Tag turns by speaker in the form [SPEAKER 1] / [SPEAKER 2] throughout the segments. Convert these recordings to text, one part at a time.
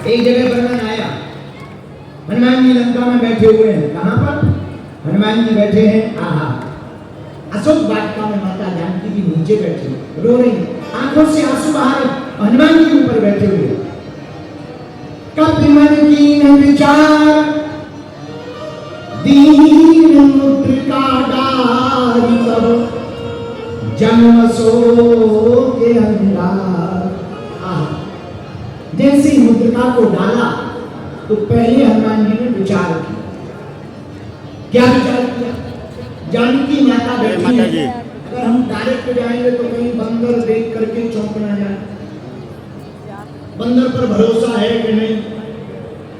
[SPEAKER 1] एक जगह वर्णन आया, हनुमान जी लंका में बैठे हुए हैं। कहाँ पर? हनुमान जी बैठे हैं, आहा, अशोक वाटिका में माता जानकी जी नीचे बैठी रो रही, आंखों से आंसू बहा रही, हनुमान जी ऊपर बैठे हुए। कपि मन कीन विचार, दीन मुद्रिका डारी तब, जन्म सो के अंगार। जैसे ही मुद्रिका को डाला तो पहले हनुमान जी ने विचार किया। क्या विचार किया? जानकी माता बैठी है, अगर हम डायरेक्ट जाएंगे तो कहीं बंदर देख करके चौंक ना जाए, बंदर पर भरोसा है कि नहीं,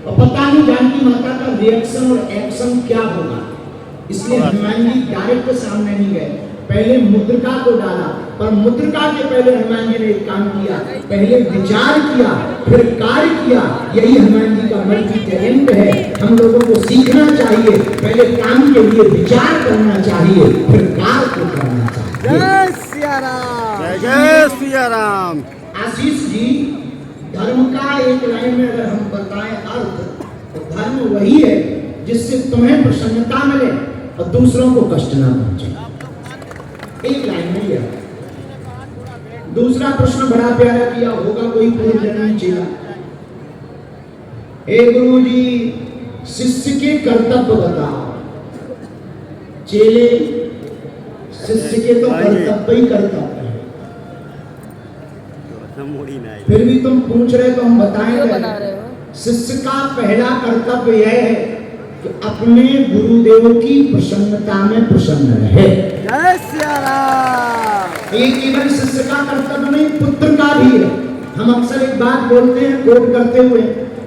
[SPEAKER 1] और पता नहीं जानकी माता का रिएक्शन और एक्शन क्या होगा। इसलिए हनुमान जी डायरेक्ट सामने नहीं गए, पहले मुद्रिका को डाला। पर मुद्रिका के पहले हनुमान जी ने एक काम किया, पहले विचार किया फिर कार्य किया। यही हनुमान जी का मल्टी टैलेंट है। हम लोगों को सीखना चाहिए, पहले काम के लिए विचार करना चाहिए, फिर कार्य को करना चाहिए।
[SPEAKER 2] जय सिया राम, जय सिया राम।
[SPEAKER 1] आशीष जी, धर्म का एक लाइन में अगर हम बताएं अर्थ, तो धर्म वही है जिससे तुम्हें प्रसन्नता मिले और दूसरों को कष्ट ना पहुंचे। एक लाइन में यह। दूसरा प्रश्न बड़ा प्यारा किया, होगा कोई पूर्व जन्म चेला। हे गुरु जी, शिष्य के कर्तव्य बताओ। चेले, शिष्य के तो कर्तव्य ही कर्तव्य है, फिर भी तुम पूछ रहे तो हम बताएंगे। शिष्य का पहला कर्तव्य यह है कि अपने गुरुदेव की प्रसन्नता में प्रसन्न रहे।
[SPEAKER 2] जय सिया राम।
[SPEAKER 1] ये केवल शिष्य का कर्तव्य नहीं, पुत्र का भी है। हम अक्सर एक बात बोलते हैं कोट करते हुए,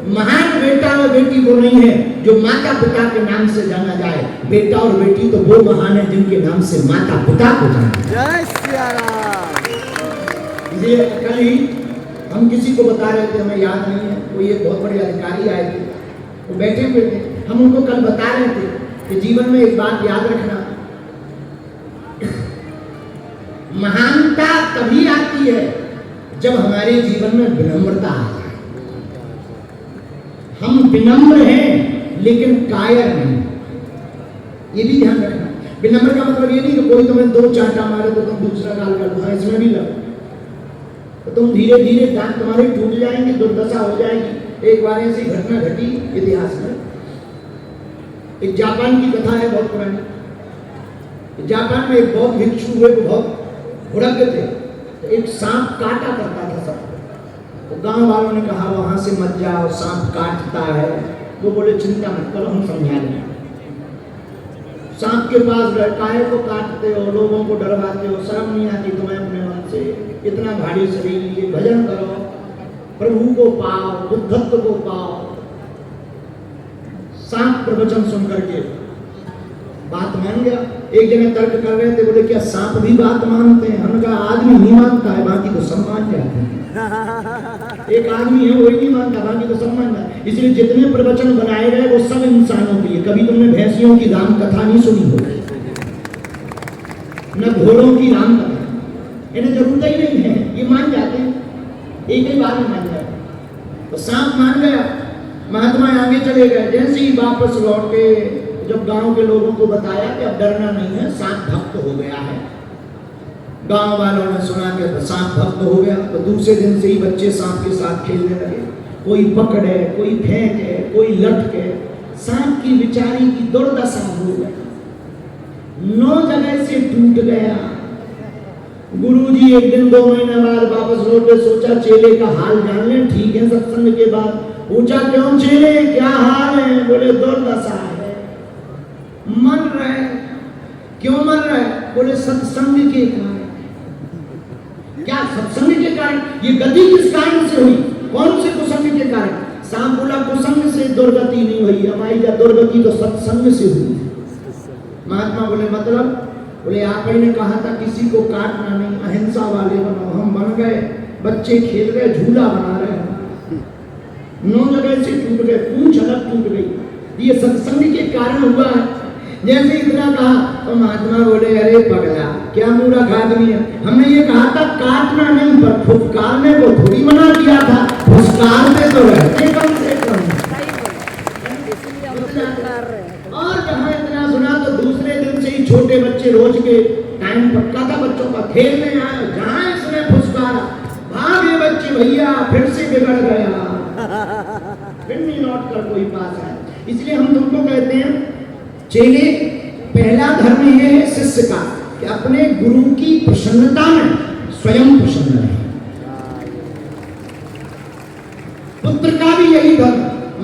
[SPEAKER 1] महान बेटा और बेटी वो नहीं है जो माता पिता के नाम से जाना जाए, बेटा और बेटी तो वो महान है जिनके नाम से माता पिता को जाना।
[SPEAKER 2] जय सिया राम।
[SPEAKER 1] ये कल ही हम किसी को बता रहे थे, हमें याद नहीं है, कोई एक बहुत बड़े अधिकारी आए थे, वो बैठे हुए थे, हम उनको कल बता रहे थे कि जीवन में एक बात याद रखना, महानता तभी आती है जब हमारे जीवन में विनम्रता आ जाए। हम विनम्र हैं लेकिन कायर नहीं, ये भी ध्यान रखना। विनम्र का मतलब ये नहीं कि कोई तुम्हें दो चांटा मारे तो तुम दूसरा गाल कर दो, इसमें भी लगो तो तुम धीरे धीरे दांत तुम्हारे टूट जाएंगे, दुर्दशा हो जाएगी। एक बार ऐसी घटना घटी इतिहास में। एक जापान की कथा है बहुत पुरानी। जापान में एक बहुत भिक्षु हुए, बहुत भुड़क थे, तो एक सांप काटा करता था सबको। तो गांव वालों ने कहा वहां से मत जाओ, सांप काटता है। वो बोले चिंता मत करो, हम समझा देंगे। सांप के पास काय को काटते हो, लोगों को डरवाते हो, शर्म नहीं आती तुम्हें अपने मन से? इतना भारी शरीर लिए भजन करो, प्रभु को पाओ, बुद्धत्व को पाओ। सांप प्रवचन सुन करके बात मान गया। एक जगह तर्क कर रहे थे, बोले क्या सांप भी बात मानते हैं? हमने कहा आदमी नहीं मानता है, बाकी तो सब मान जाते हैं। एक आदमी है वो ही नहीं मानता, बाकी तो सब मान जाते। इसलिए जितने प्रवचन बनाए गए वो सब इंसानों के लिए। कभी तुमने भैंसियों की राम कथा नहीं सुनी होगी, न घोड़ों की राम कथा, इन्हें जरूरत ही नहीं है, ये मान जाते हैं, एक ही बार में मान जाते। तो सांप मान गया, महात्मा आगे चले गए। जैसे ही वापस लौटे, जब गांव के लोगों को बताया कि अब डरना नहीं है, सांप भक्त हो गया है। गांव वालों ने सुना कि सांप भक्त हो गया, तो दूसरे दिन से ही बच्चे सांप के साथ खेलने लगे। कोई पकड़े, कोई फेंके, कोई लटके। सांप की बेचारी की दुर्दशा हो गई, 9 जगह से टूट गया। गुरुजी एक दिन 2 महीने बाद वापस लौटे, सोचा चेले का हाल जान ले। ठीक है, सत्संग के बाद पूछा क्यों चेले, क्या हाल है? बोले दुर्दशा है, मर रहे। क्यों मर रहे? बोले सत्संग के कारण। क्या सत्संग के कारण? ये गति किस कारण से हुई? कौन से कुसंग के कारण? सांप बोला कुसंग से दुर्गति नहीं हुई, हमारी दुर्गति तो सत्संग से हुई। महात्मा बोले मतलब? बोले आप ही ने कहा था किसी को काटना नहीं, अहिंसा वाले बनो। हम बन गए, बच्चे खेल रहे, झूला बना रहे हैं, 9 जगह से टूट गए, पूंछ अलग टूट गई। ये सत्संग के कारण हुआ है। जैसे इतना कहा तो महात्मा बोले अरे पगला, क्या मूर्ख आदमी है, हमने ये कहा था काटना नहीं, पर फुफकारने को थोड़ी मना किया था, फुसकारते तो रहते कम भैया फिर से बिगड़ गया, फिर नहीं लौट कर कोई पास आए। इसलिए हम तुमको कहते हैं चेले, पहला धर्म यह है शिष्य का कि अपने गुरु की प्रसन्नता में स्वयं प्रसन्न रहे। पुत्र का भी यही धर्म,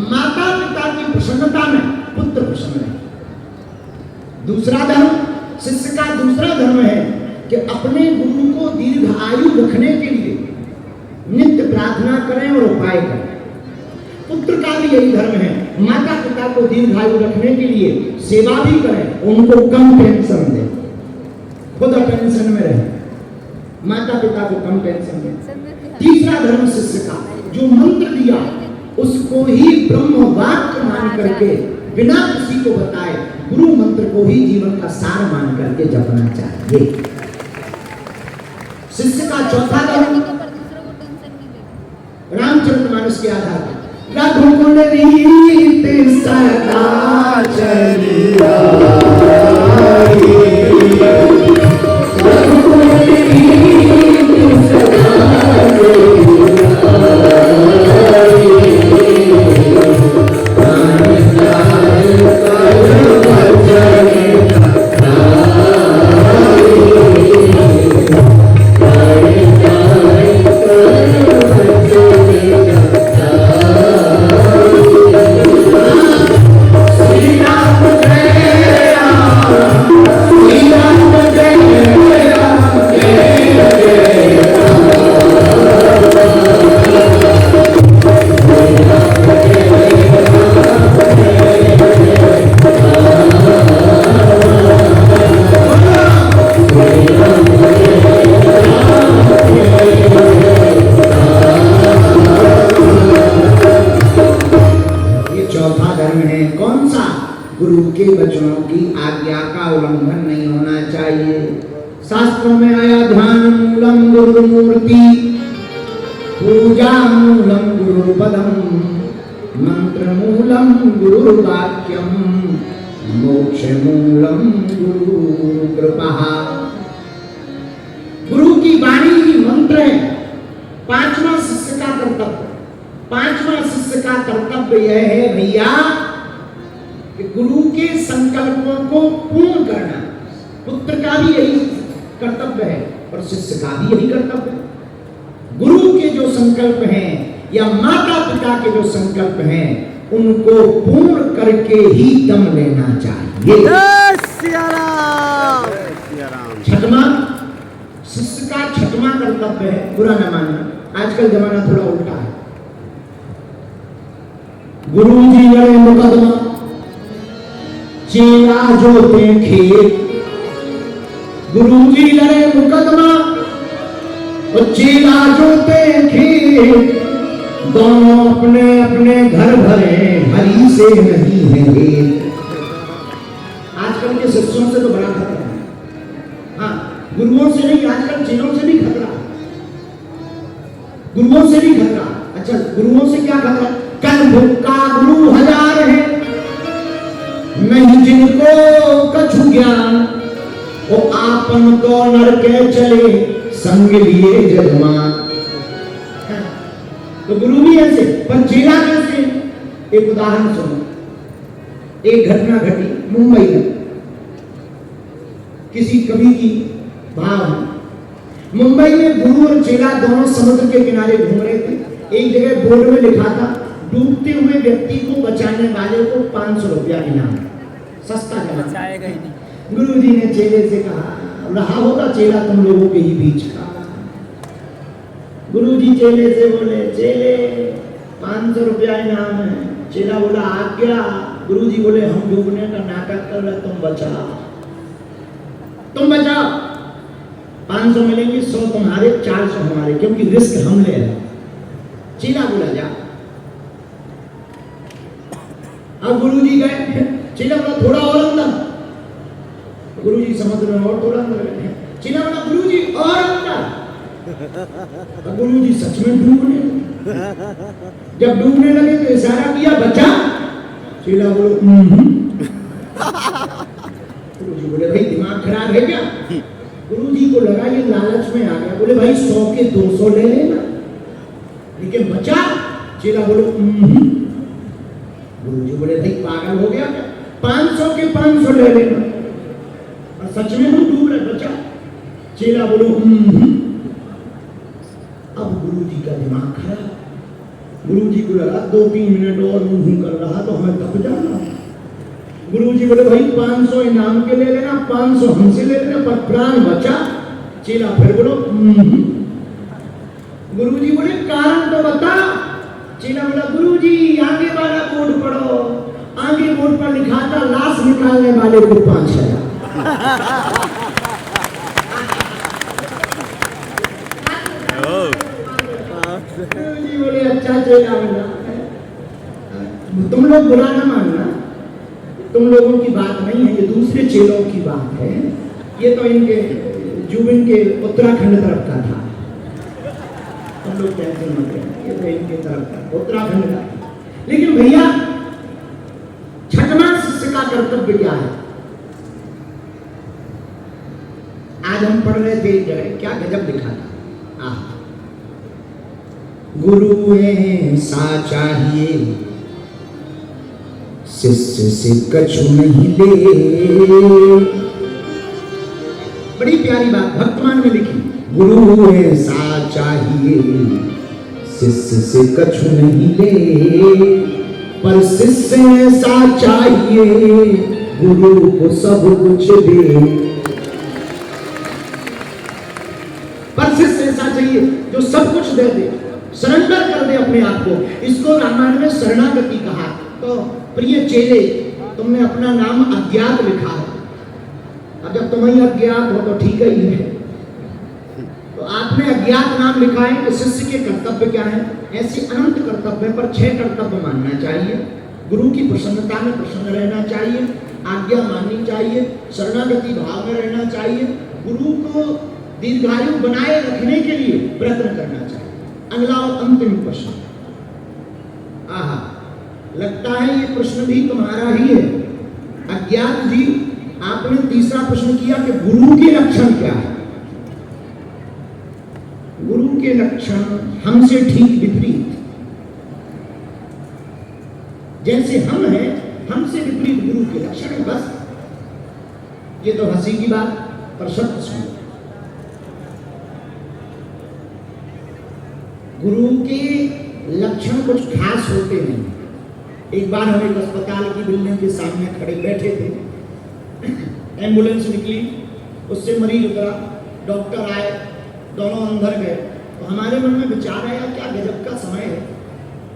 [SPEAKER 1] माता पिता की प्रसन्नता में पुत्र प्रसन्न रहे। दूसरा धर्म, शिष्य का दूसरा धर्म है कि अपने गुरु को दीर्घ आयु रखने के लिए नित्य प्रार्थना करें और उपाय करें। पुत्र का भी यही धर्म है, माता पिता को दीर्घ आयु रखने के लिए सेवा भी करें, उनको कम टेंशन दें, खुद टेंशन में रहे, माता पिता को कम टेंशन दें। तीसरा धर्म शिष्य का, जो मंत्र दिया उसको ही ब्रह्म वाक्य मान करके बिना किसी को बताए गुरु मंत्र को ही जीवन का सार मान करके जपना चाहिए। शिष्य का चौथा धर्म रामचरितमानस के आधार पर रघुकुल रीत सदा चलिया, रघुकुल रीत सदा गुरु के वचनों की आज्ञा का उल्लंघन नहीं होना चाहिए। शास्त्रों में आया ध्यान मूलम गुरु मूर्ति, पूजा मूलम गुरु पदम, मंत्र मूलम गुरु वाक्यम, मोक्ष मूलम गुरु कृपा। गुरु की वाणी ही मंत्र है। पांचवा शिष्य का कर्तव्य, पांचवा शिष्य का कर्तव्य यह है भैया कि गुरु के संकल्पों को पूर्ण करना। पुत्र का भी यही कर्तव्य है और शिष्य का भी यही कर्तव्य है। गुरु के जो संकल्प हैं या माता पिता के जो संकल्प हैं उनको पूर्ण करके ही दम लेना चाहिए। छठवां शिष्य का छठवां कर्तव्य है, बुरा न मानना, आजकल जमाना थोड़ा उल्टा है। गुरु जी लड़े मुकदमा, चेला जोते खेत। गुरुजी लड़े मुकदमा और चेला जोते खेत, दोनों अपने अपने घर भरे, हरी से नहीं है। आजकल के शिष्यों से तो बड़ा खतरा है। हाँ, गुरुओं से नहीं, आजकल चेलों से भी खतरा, गुरुओं से भी खतरा। अच्छा, गुरुओं से क्या खतरा? कल भुक्का गुरु हजार है, नहीं जिनको कछु ज्ञान, वो आपन को नरके चले, संग लिए जगमान। तो गुरु भी ऐसे, पर चेला कैसे? एक उदाहरण सुनो। एक घटना घटी मुंबई में, किसी कवि की भाव है। मुंबई में गुरु और चेला दोनों समुद्र के किनारे घूम रहे थे। एक जगह बोर्ड में लिखा था, डूबते हुए व्यक्ति को बचाने वाले को 500 रुपया इनाम, सस्ता बचाएगा ही नहीं। गुरु जी ने चेले से कहा, रहा होगा चेला तुम लोगों के ही बीच का। गुरु जी चेले से बोले, चेले 500 रुपया इनाम है। चेला बोला आज्ञा। गुरु जी बोले हम डूबने का नाटक कर रहे, तुम बचाओ, तुम बचाओ। 500 मिलेंगे, 100 तुम्हारे, 400 हमारे, क्योंकि रिस्क हम ले रहे। चेला बोला जा। अब गुरु जी गए, चेला बोला थोड़ा और अंदर। गुरु जी समुद्र में और थोड़ा अंदर गए। चेला बोला गुरु जी और अंदर। गुरु जी सच में डूबने लगे। जब डूबने लगे तो इशारा किया बचा। चेला बोलो गुरु जी बोले भाई दिमाग खराब है क्या? गुरु जी को लगा ये लालच में आ गया। बोले भाई 100 के 200 ले लेना। लेकिन बचा। चेला बोलो गुरुजी बोले भाई पागल हो गया क्या, 500 के 500 ले लेना, और सच में हम डूब रहे। बचा। चेला बोलो अब गुरुजी का दिमाग खराब। गुरुजी को लगा 2-3 मिनट और कर रहा तो हमें तब जाना। गुरुजी बोले भाई 500 इनाम के ले लेना, 500 हमसे ले लेना, पर प्राण बचा। चेला फिर बोलो गुरुजी बोले कारण तो बता। चेला बोला गुरुजी आगे वाला बोर्ड पढ़ो, आगे बोर्ड पर लिखा था लाश निकालने वाले को 5,000। गुरुजी बोले अच्छा चेला बोला तुम लोग बुरा ना मानना, तुम लोगों की बात नहीं है, ये दूसरे चेलों की बात है। ये तो इनके जुबिन के उत्तराखंड तरफ का था, तुम लोग टेंशन मत लेना, ये तो इनके तरफ का उत्तराखंड का। लेकिन भैया छठवां शिष्य का कर्तव्य क्या है? आज हम पढ़ रहे थे एक जगह, क्या गजब लिखा था। गुरु ऐसा चाहिए शिष्य से कछु नहीं ले। बड़ी प्यारी बात भक्तमान में लिखी। गुरु ऐसा चाहिए शिष्य से कछु नहीं ले, पर शिष्य ऐसा चाहिए गुरु को सब कुछ दे। पर शिष्य ऐसा चाहिए जो सब कुछ दे दे, सरेंडर कर दे अपने आप को। इसको रामायण में शरणागति कहा। तो प्रिय चेले, तुमने अपना नाम अज्ञात लिखा है। अब जब तुम्हें अज्ञात हो तो ठीक ही है, तो आपने अज्ञात नाम लिखा है। तो शिष्य के कर्तव्य क्या है? ऐसे अनंत कर्तव्य पर 6 कर्तव्य मानना चाहिए। गुरु की प्रसन्नता में प्रसन्न रहना चाहिए, आज्ञा माननी चाहिए, शरणागति भाव में रहना चाहिए, गुरु को दीर्घायु बनाए रखने के लिए प्रयत्न करना चाहिए। अगला और अंतिम प्रश्न, लगता है ये प्रश्न भी तुम्हारा ही है। अज्ञात जी, आपने तीसरा प्रश्न किया कि गुरु के लक्षण क्या है। गुरु के लक्षण हमसे ठीक विपरीत। जैसे हम हैं, हमसे विपरीत गुरु के लक्षण है। बस ये तो हंसी की बात, पर सत्य सुनो। गुरु के लक्षण कुछ खास होते नहीं। एक बार हम एक अस्पताल की बिल्डिंग के सामने खड़े बैठे थे, एम्बुलेंस निकली, उससे मरीज उतरा, डॉक्टर आए, दोनों अंदर गए। तो हमारे मन में विचार आया क्या गजब का समय है,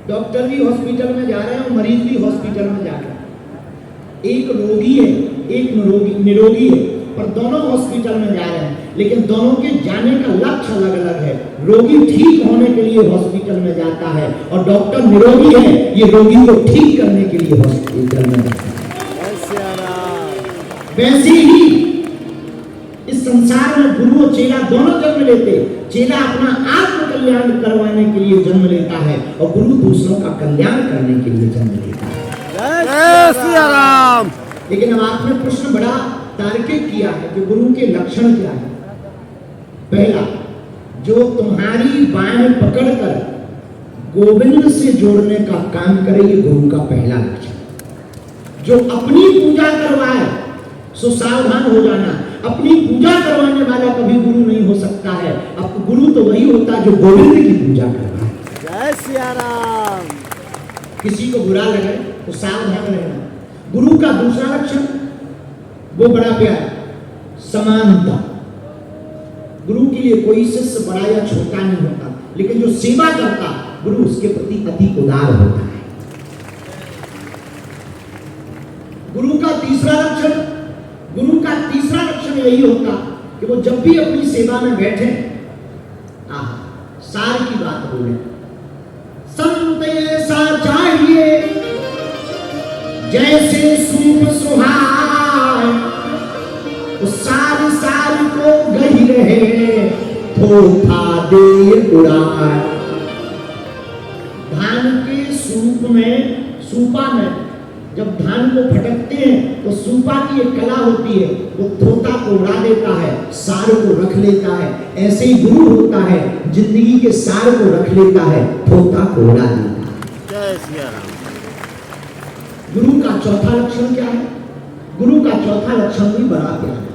[SPEAKER 1] डॉक्टर भी हॉस्पिटल में जा रहे हैं और मरीज भी हॉस्पिटल में जा रहे हैं। एक रोगी है, एक निरोगी है, पर दोनों हॉस्पिटल में जा रहे हैं, लेकिन दोनों के जाने का लक्ष्य अलग अलग है। रोगी ठीक होने के लिए हॉस्पिटल में जाता है और डॉक्टर निरोगी है, ये रोगी को ठीक करने के लिए हॉस्पिटल में जाता है। वैसे ही इस संसार में गुरु और चेला दोनों जन्म लेते। चेला अपना आत्म कल्याण करवाने के लिए जन्म लेता है और गुरु दूसरों का कल्याण करने के लिए जन्म लेता है।
[SPEAKER 2] जय सिया राम।
[SPEAKER 1] लेकिन अब आपने प्रश्न बड़ा तार्किक किया है कि गुरु के लक्षण क्या है। पहला, जो तुम्हारी बाहें पकड़कर गोविंद से जोड़ने का काम करे, ये गुरु का पहला लक्षण। जो अपनी पूजा करवाए सो सावधान हो जाना। अपनी पूजा करवाने वाला कभी गुरु नहीं हो सकता है। अब गुरु तो वही होता है जो गोविंद की पूजा करवाए।
[SPEAKER 2] जय सिया राम।
[SPEAKER 1] किसी को बुरा लगे तो सावधान रहना। गुरु का दूसरा लक्षण वो बड़ा प्यारा, समानता। गुरु के लिए कोई शिष्य बड़ा या छोटा नहीं होता, लेकिन जो सेवा करता गुरु उसके प्रति अति उदार होता है। गुरु का तीसरा लक्षण यही होता कि वो जब भी अपनी सेवा में बैठे सार की बात बोले। संत ऐसा चाहिए जैसे सूप सुहाए, सार सार को गही रहे धोखा दे उड़ाए। धान के सूप में, सूपा में जब धान को फटकते हैं तो सूपा की एक कला होती है, वो तोता को उड़ा देता है, सार को रख लेता है। ऐसे ही गुरु होता है, जिंदगी के सार को रख लेता है, तोता को उड़ा देता है।
[SPEAKER 2] जय सिया राम।
[SPEAKER 1] गुरु का चौथा लक्षण क्या है? गुरु का चौथा लक्षण भी बड़ा प्यारा है।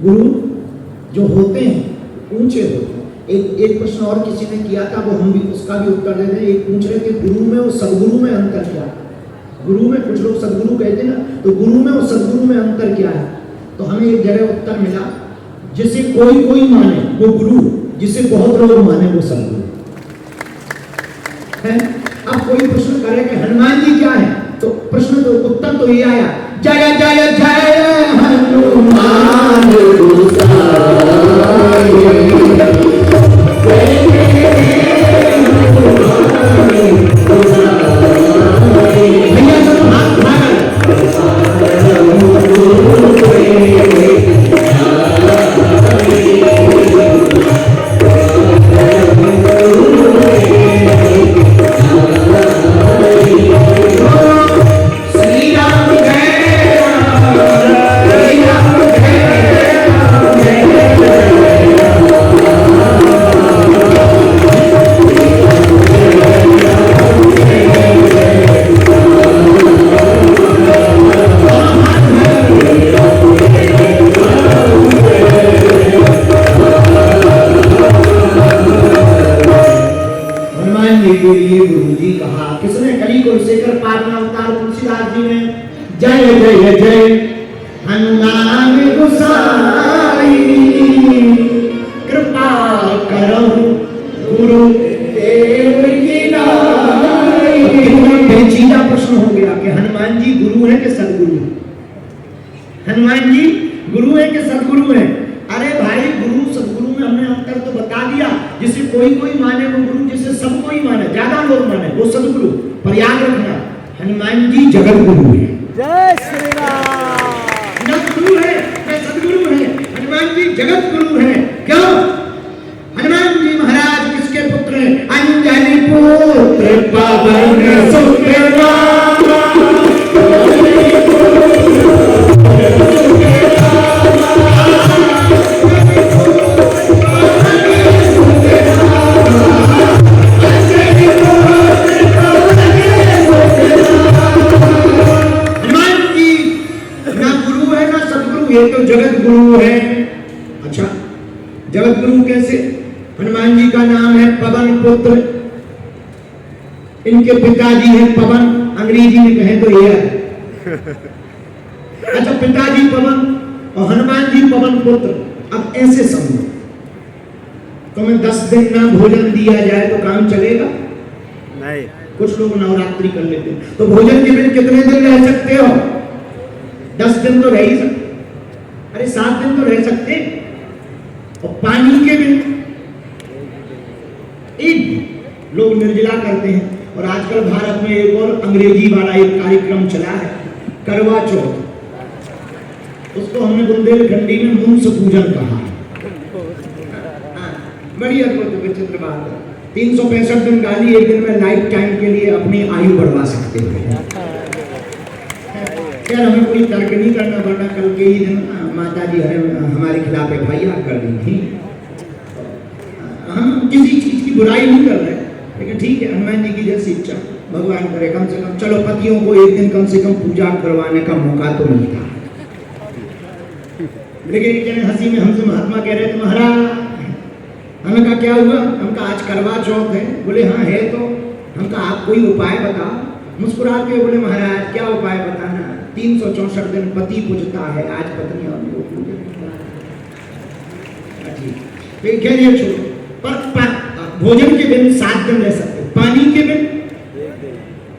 [SPEAKER 1] गुरु जो होते हैं ऊंचे होते हैं। एक प्रश्न और किसी ने किया था, वो हम भी उसका भी उत्तर दे दें। एक पूछ रहे थे गुरु में और सदगुरु में अंतर क्या है? गुरु में कुछ लोग सदगुरु कहते हैं ना, तो गुरु में और सदगुरु में अंतर क्या है? तो हमें एक जगह उत्तर मिला, जिसे कोई माने वो गुरु, जिसे बहुत लोग माने वो सदगुरु है। अब कोई प्रश्न करे कि हनुमान जी क्या है, तो प्रश्न तो उत्तर तो ये आया, जय जय जय हनुमान इनके पिताजी हैं पवन, अंग्रेजी में कहें तो ये अच्छा, पिताजी पवन और हनुमान जी पवन पुत्र। अब ऐसे समझो, तुम्हें 10 दिन ना भोजन दिया जाए तो काम चलेगा
[SPEAKER 2] नहीं।
[SPEAKER 1] कुछ लोग नवरात्रि कर लेते हैं, तो भोजन के बिन कितने दिन रह सकते हो? 10 दिन तो रह ही सकते, अरे 7 दिन तो रह सकते। और पानी के बिन एक लोग निर्जला करते हैं। और आजकल भारत में एक और अंग्रेजी वाला एक कार्यक्रम चला है, करवा चौथ। उसको हमने बुंदेलखंडी में मुंस पूजन कहा है। बड़ी अद्भुत विचित्र बात है। 365 दिन गाली, एक दिन में लाइफ टाइम के लिए अपनी आयु बढ़वा सकते हैं। खैर हमें कोई तर्क नहीं करना पड़ता। कल के ही दिन माता जी हमारे खिलाफ FIR कर दी थी। हम किसी चीज की बुराई नहीं कर रहे, लेकिन ठीक है, हनुमान जी की जैसी इच्छा, भगवान करे कम से कम चलो पतियों को एक दिन कम से कम पूजा करवाने का मौका तो मिलता है। लेकिन एक जने हंसी में हमसे महात्मा कह रहे थे, महाराज हमने कहा क्या हुआ? हम कहा आज करवा चौथ है। बोले हाँ है। तो हम कहा आप कोई उपाय बताओ। मुस्कुरा के बोले महाराज क्या उपाय बताना, 364 दिन पति पूजता है, आज पत्नी और ये छोड़ो। पर भोजन के बिन 7 दिन रह सकते, पानी के बिन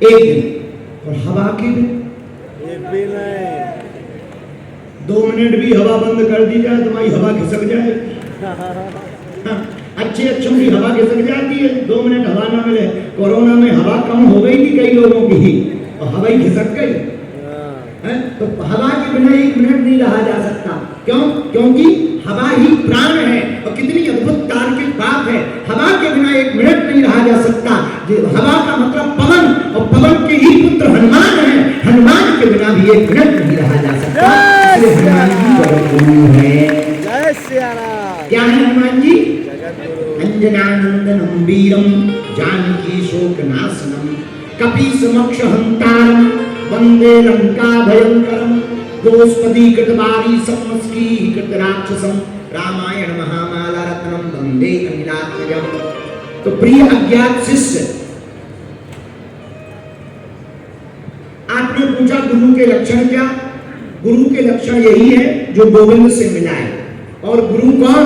[SPEAKER 1] 1 दिन, और हवा के बिन
[SPEAKER 2] 1 दिन नहीं।
[SPEAKER 1] 2 मिनट भी हवा बंद कर दी जाए तुम्हारी हवा खिसक जाए। अच्छे अच्छों की हवा खिसक जाती है, 2 मिनट हवा ना मिले। कोरोना में हवा कम हो गई थी कई लोगों की ही, और हवा ही खिसक गई है। तो हवा के बिना 1 मिनट नहीं रहा जा सकता। क्यों? क्योंकि हवा ही प्राण है। और कितनी अद्भुत तार्किक बात है, हवा के बिना 1 मिनट नहीं रहा जा सकता। हवा का मतलब पवन, और पवन के ही हनुमान है, हनुमान के बिना भी एक मिनट नहीं रहा जा सकता, इसलिए हनुमान जी जगत गुरु है।
[SPEAKER 2] जय सिया राम।
[SPEAKER 1] क्या है हनुमान जी?
[SPEAKER 2] जगत गुरु।
[SPEAKER 1] अंजनानंदनम वीरम जानकी शोकनाशनम कपि समक्ष हंतारम वंदे लंका भयंकरम दोष्पदी कृतवारी समस्की कृत राक्षसम रामायण महामाला रत्नम वंदे अनिलात्मजम। तो प्रिय अज्ञात शिष्य, आपने पूछा गुरु के लक्षण क्या? गुरु के लक्षण यही है जो गोविंद से मिला है। और गुरु कौन?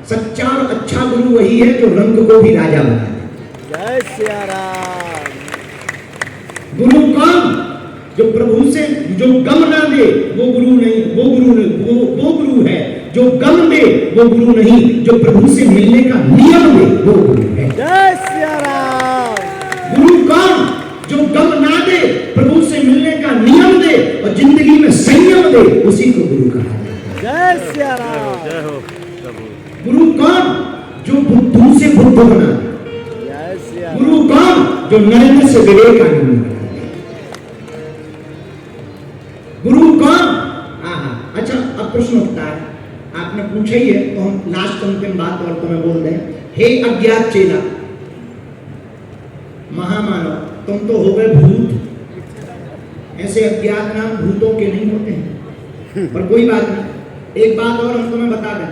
[SPEAKER 1] सच्चा और अच्छा गुरु वही है जो रंग को भी राजा बना दे।
[SPEAKER 2] जय सिया राम।
[SPEAKER 1] गुरु कौन? जो प्रभु से जो गम ना दे वो गुरु नहीं, वो गुरु नहीं, वो गुरु है। जो गम दे वो गुरु नहीं, जो प्रभु से मिलने का नियम दे वो गुरु है।
[SPEAKER 2] जय सिया राम।
[SPEAKER 1] गुरु कौन? जो गम ना दे, प्रभु से मिलने का नियम दे और जिंदगी में संयम दे, उसी को गुरु कहा जाता है।
[SPEAKER 2] जय सिया राम। जय हो प्रभु।
[SPEAKER 1] गुरु कौन? जो बुद्धू से बुद्ध बना दे।
[SPEAKER 2] जय सिया।
[SPEAKER 1] गुरु कौन? जो नरेंद्र से विवेकानंद बना दे। गुरु कौन? अच्छा, अब प्रश्न उठता है, आपने पूछा ही है तो हम लास्ट अंतिम बात और तुम्हें बोल दें। हे अज्ञात चेला, महामानव, तुम तो हो गए भूत। ऐसे अज्ञात नाम भूतों के नहीं होते हैं, पर कोई बात नहीं। एक बात और हम तुम्हें बता दें,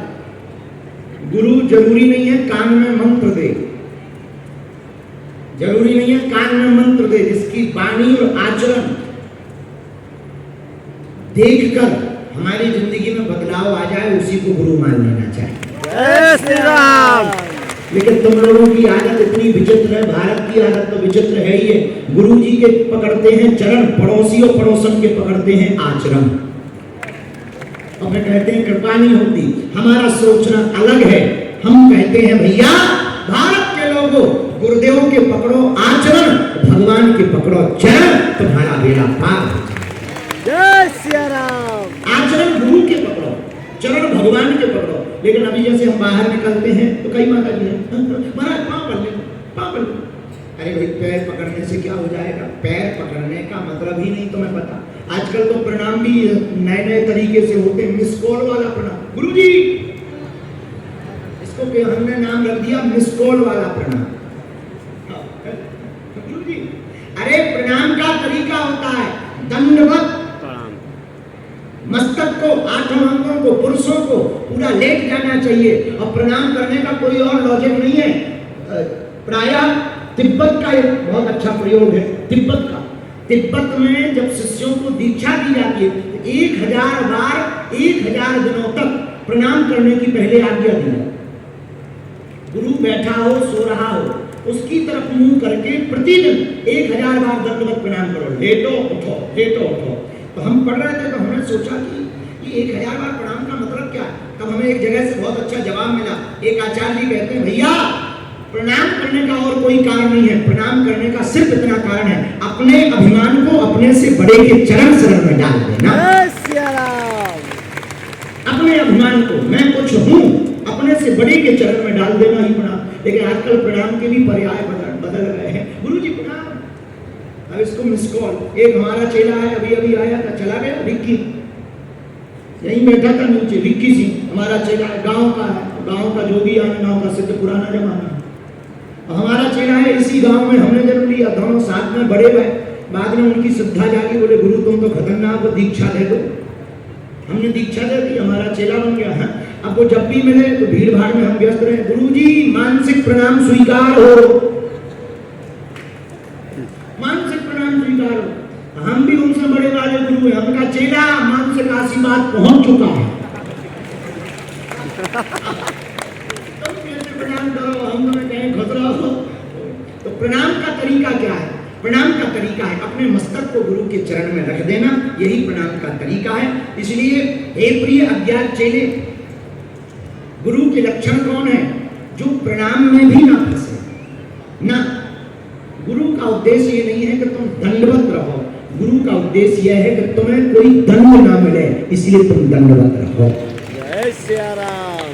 [SPEAKER 1] गुरु जरूरी नहीं है कान में मंत्र दे, जरूरी नहीं है कान में मंत्र दे। जिसकी वाणी और आचरण देखकर हमारी जिंदगी में बदलाव आ जाए, उसी को गुरु मान लेना चाहिए।
[SPEAKER 2] जय श्री राम।
[SPEAKER 1] लेकिन तुम लोगों की आदत इतनी विचित्र है, भारत की आदत तो विचित्र है ही है। गुरु जी के पकड़ते हैं चरण, पड़ोसी और पड़ोसन के पकड़ते हैं आचरण, और फिर कहते हैं कृपा नहीं होती। हमारा सोचना अलग है। हम कहते हैं भैया भारत के लोगों, गुरुदेवों के पकड़ो आचरण, भगवान के पकड़ो चरण, तुम्हारा बेड़ा पार हो जाए।
[SPEAKER 2] जय सिया राम।
[SPEAKER 1] आचरण गुरु के पकड़ो, चरण भगवान के पकड़ो। लेकिन अभी जैसे हम बाहर निकलते हैं तो कई माता जी हैं, महाराज पाँव पकड़ ले, पाँव पकड़ ले। अरे भाई पैर पकड़ने से क्या हो जाएगा? पैर पकड़ने का मतलब ही नहीं तुम्हें पता। आजकल तो प्रणाम भी नए नए तरीके से होते हैं। मिस कॉल वाला प्रणाम, गुरु जी इसको हमने नाम रख दिया मिस कॉल वाला प्रणाम। गुरु जी, अरे प्रणाम का तरीका होता है दंडवत, मस्तक को, आठों अंगों को, पुरुषों को पूरा लेट जाना चाहिए। और प्रणाम करने का कोई और लॉजिक नहीं है। प्रायः तिब्बत का एक बहुत अच्छा प्रयोग है, तिब्बत का। तिब्बत में जब शिष्यों को दीक्षा दी जाती है तो 1000 बार 1000 दिनों तक प्रणाम करने की पहले आज्ञा दी है। गुरु बैठा हो, सो रहा हो, उसकी तरफ मुंह करके प्रतिदिन 1000 बार दंडवत प्रणाम करो। लेटो उठो, लेटो उठो। तो हम पढ़ रहे थे तो हमने सोचा कि 1000 बार प्रणाम का मतलब क्या है। तब हमें एक जगह से बहुत अच्छा जवाब मिला। एक आचार्य जी कहते हैं भैया प्रणाम करने का और कोई कारण नहीं है, प्रणाम करने का सिर्फ इतना कारण है, अपने अभिमान को अपने से बड़े के चरण शरण में डाल देना।
[SPEAKER 2] जय सिया राम।
[SPEAKER 1] अपने अभिमान को, मैं कुछ हूँ, अपने से बड़े के चरण में डाल देना ही प्रणाम। लेकिन आजकल प्रणाम के भी पर्याय बदल गए हैं। गुरु जी प्रणाम, अब इसको मिस कॉल। एक हमारा चेला है, अभी अभी आया था, चला गया, विक्की यहीं बैठा था नीचे। विक्की सिंह हमारा चेला है, गांव का है, गांव का जोगी आने गांव का सिद्ध पुराना जमाना। हमारा चेला है, इसी गांव में हमने जन्म लिया, दोनों साथ में बड़े हुए। बाद में उनकी श्रद्धा जागी, बोले गुरु तुम तो खतरनाक हो, दीक्षा दे दो। हमने दीक्षा दे दी, हमारा चेला बन गया है। अब वो जब भी मिले तो भीड़ भाड़ में हम व्यस्त रहे, गुरु जी मानसिक प्रणाम स्वीकार हो, मानसिक प्रणाम स्वीकार हो। हम भी उनसे बड़े वाले गुरु हैं, हमका चेला मानसिक आशीर्वाद पहुंच चुका है। तुम कैसे प्रणाम करो, हम तुम्हें कहें खतरा हो। तो प्रणाम का तरीका क्या है? प्रणाम का तरीका है अपने मस्तक को गुरु के चरण में रख देना, यही प्रणाम का तरीका है। इसलिए हे प्रिय अज्ञात चेले, गुरु के लक्षण कौन है? जो प्रणाम में भी ना फंसे ना। गुरु का उद्देश्य ये नहीं है कि तुम दंडवत रहो, गुरु का उद्देश्य यह है कि तुम्हें कोई दंड ना मिले, इसलिए तुम दंडवत रहो।
[SPEAKER 2] जय सिया राम।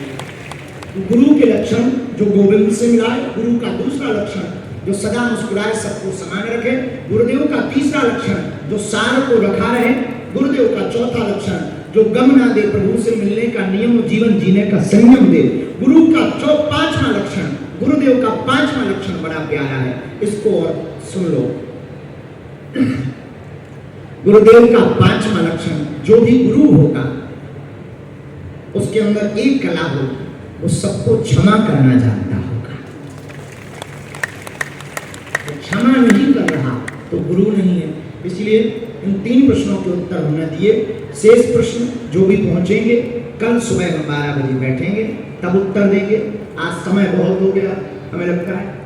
[SPEAKER 1] गुरु के लक्षण जो गोविंद से मिला है, गुरु का दूसरा लक्षण जो सदा मुस्कुराए, सबको समान रखे। गुरुदेव का तीसरा लक्षण, जो सार को रखा रहे। गुरुदेव का चौथा लक्षण, जो गम ना दे, प्रभु से मिलने का नियम, जीवन जीने का संयम दे। गुरु का पांचवा लक्षण, गुरुदेव का पांचवा लक्षण बड़ा प्यारा है, इसको और सुन लो। गुरुदेव का पांचवा लक्षण, जो भी गुरु होगा उसके अंदर एक कला होगी, वो सबको क्षमा करना जानता होगा। तो क्षमा नहीं कर रहा तो गुरु नहीं है। इसलिए इन 3 प्रश्नों के उत्तर हमने दिए। शेष प्रश्न जो भी पहुंचेंगे कल सुबह हम 12 बजे बैठेंगे, तब उत्तर देंगे। आज समय बहुत हो गया, हमें लगता है